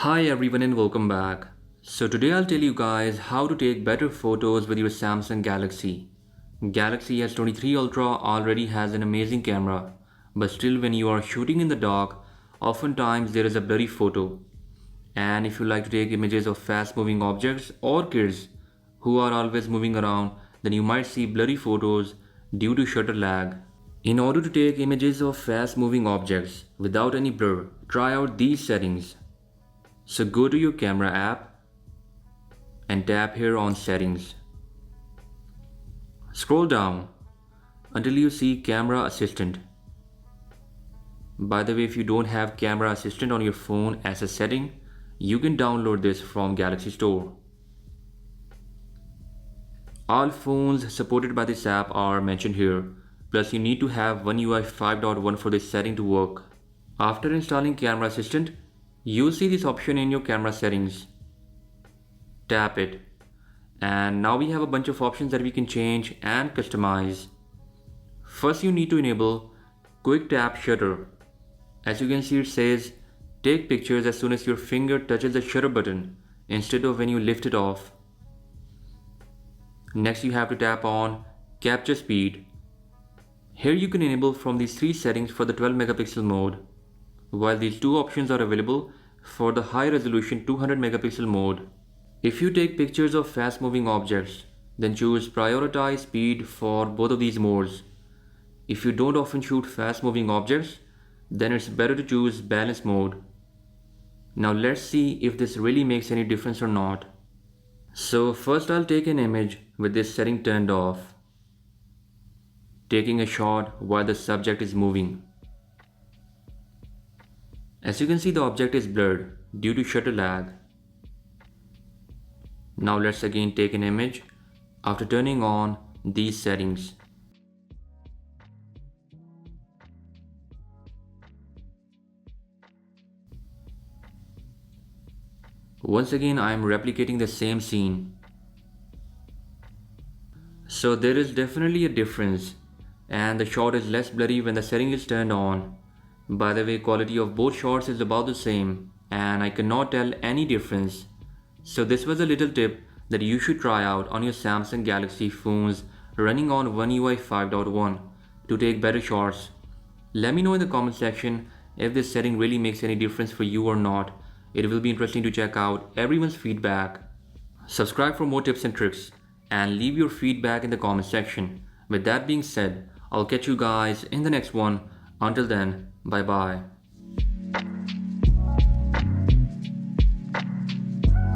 Hi everyone and welcome back. So today I'll tell you guys how to take better photos with your Samsung Galaxy. Galaxy S23 Ultra already has an amazing camera, but still when you are shooting in the dark, oftentimes there is a blurry photo. And if you like to take images of fast moving objects or kids who are always moving around, then you might see blurry photos due to shutter lag. In order to take images of fast moving objects without any blur, try out these settings. So go to your camera app and tap here on settings. Scroll down until you see camera assistant. By the way, if you don't have camera assistant on your phone as a setting, you can download this from Galaxy Store. All phones supported by this app are mentioned here, plus you need to have One UI 5.1 for this setting to work. After installing camera assistant, you'll see this option in your camera settings. Tap it, and now we have a bunch of options that we can change and customize. First, you need to enable quick tap shutter. As you can see, it says take pictures as soon as your finger touches the shutter button instead of when you lift it off. Next, you have to tap on capture speed. Here you can enable from these three settings for the 12 megapixel mode, while these two options are available for the high resolution 200 megapixel mode. If you take pictures of fast moving objects, then choose prioritize speed for both of these modes. If you don't often shoot fast moving objects, then it's better to choose balance mode. Now let's see if this really makes any difference or not. So first I'll take an image with this setting turned off, taking a shot while the subject is moving. As you can see, the object is blurred due to shutter lag. Now let's again take an image after turning on these settings. Once again, I am replicating the same scene. So there is definitely a difference, and the shot is less blurry when the setting is turned on. By the way, quality of both shots is about the same, and I cannot tell any difference. So this was a little tip that you should try out on your Samsung Galaxy phones running on One UI 5.1 to take better shots. Let me know in the comment section if this setting really makes any difference for you or not. It will be interesting to check out everyone's feedback. Subscribe for more tips and tricks and leave your feedback in the comment section. With that being said, I'll catch you guys in the next one. Until then, bye bye.